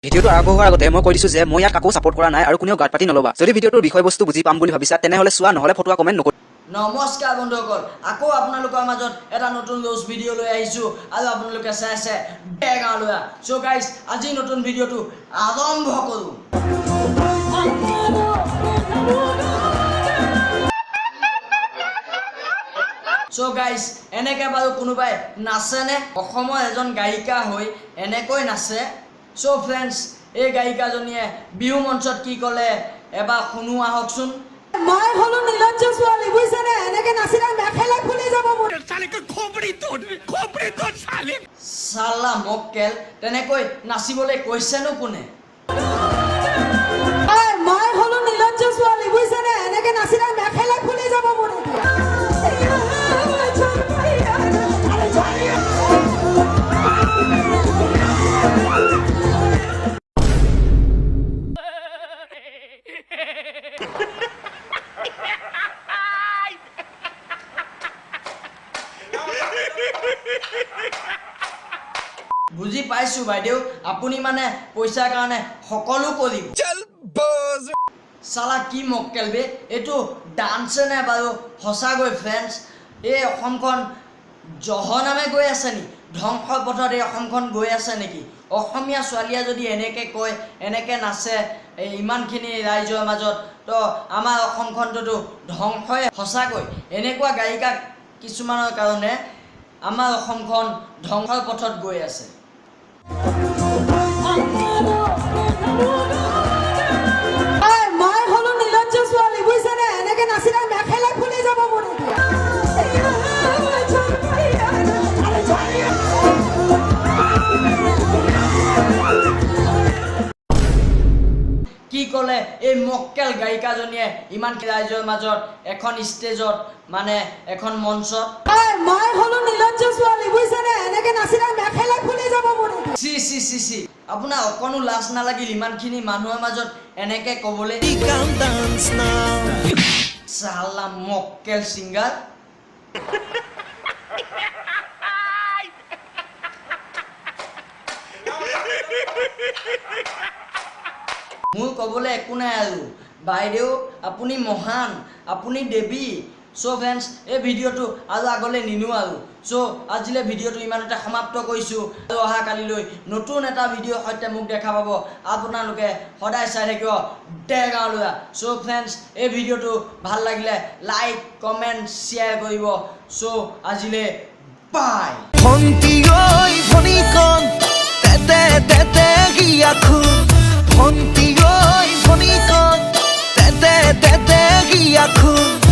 ভিডিঅ'টো আৰম্ভ হোৱাৰ আগতে মই কৈ দিছো যে মই ইয়াক কাকো সাপোৰ্ট কৰা নাই আৰু কোনেও গাৰ্ড পাতি নলবা। যদি ভিডিঅ'টোৰ বিষয়বস্তু বুজি পাম বুলি ভাবিছা তেনেহলে চোৱা, নহলে ফটোৱা কমেণ্ট নকৰিবা। নমস্কাৰ বন্ধুসকল, আকৌ আপোনালোকৰ মাজত এটা নতুন নিউজ ভিডিঅ' লৈ আহিছো আৰু আপোনালোকে চাই আছে ডেগাঁৱলীয়া। সো গাইজ, আজি নতুন ভিডিঅ'টো আৰম্ভ কৰো। সো গাইজ, এনেকে বাৰু কোনোবাই নাচেনে? অসমৰ এজন গায়িকা হৈ এনেকৈ নাচে? সো ফ্ৰেণ্ডছ, এই গায়িকাজনীয়ে বিহু মঞ্চত কি ক'লে এবাৰ শুনো আহকচোন। মই হলো নীলঞ্জ ছোৱালী, বুজিছেনে? এনেকে নাচিলে মেখেলা খুলি যাব মোৰ। চালা মক্কেল, তেনেকৈ নাচিবলৈ কৈছেনো কোনে? মই হলো নীলঞ্জ ছোৱালী, বুজিছেনে? এনেকে নাচিলে মেখেলা খুলি যাব মোৰ। বুজি পাইছো বাইদেউ, আপুনি মানে পইচাৰ কাৰণে সকলো কৰিব। চালা কি মক্কেল বে, এইটো ডান্সে নে বাৰু? সঁচাকৈ ফ্ৰেণ্ডছ, এই অসমখন জহনামে গৈ আছে নি? ধ্বংসৰ পথত এই অসমখন গৈ আছে নেকি? অসমীয়া ছোৱালীয়ে যদি এনেকৈ কয়, এনেকৈ নাচে ইমানখিনি ৰাইজৰ মাজত, তো আমাৰ অসমখনটোতো ধ্বংসই। সঁচাকৈ এনেকুৱা গায়িকা কিছুমানৰ কাৰণে আমাৰ অসমখন ধ্বংসৰ পথত গৈ আছে। মই হলো নীলঞ্জ ছোৱালী, বুজিছেনে? এনেকে নাচিলে মেখেলা খুলি যাব মোৰ। কি ক'লে এই মক্কেল গায়িকাজনীয়ে ইমান ৰাইজৰ মাজত এখন ষ্টেজত, মানে এখন মঞ্চত? মই হলো নীলঞ্জ ছোৱালী, বুজিছেনে? এনেকে নাচিলে মেখেলা খুলি যাব মোৰ। চি চি চি চি, আপোনাৰ অকণো লাজ নালাগিল ইমানখিনি মানুহৰ মাজত এনেকে ক'বলৈ? চালা মক্কেল ছিংগাৰ। মোৰ ক'বলৈ একো নাই আৰু বাইদেউ, আপুনি মহান, আপুনি দেৱী। চ' ফ্ৰেণ্ডছ, এই ভিডিঅ'টো আৰু আগলৈ নিনো আৰু। চ' আজিলৈ ভিডিঅ'টো ইমানতে সমাপ্ত কৰিছোঁ আৰু অহা কালিলৈ নতুন এটা ভিডিঅ'ৰ সৈতে মোক দেখা পাব। আপোনালোকে সদায় চাই থাকিব ডেগাঁৱলীয়া। চ' ফ্ৰেণ্ডছ, এই ভিডিঅ'টো ভাল লাগিলে লাইক, কমেণ্ট, শ্বেয়াৰ কৰিব। চ' আজিলৈ বাই। ভন্টি ঐ ভনিকণ তেতে তেতে গিয়াখোন, ভন্টি ঐ ভনিকণ তেতে তেতে গিয়াখোন।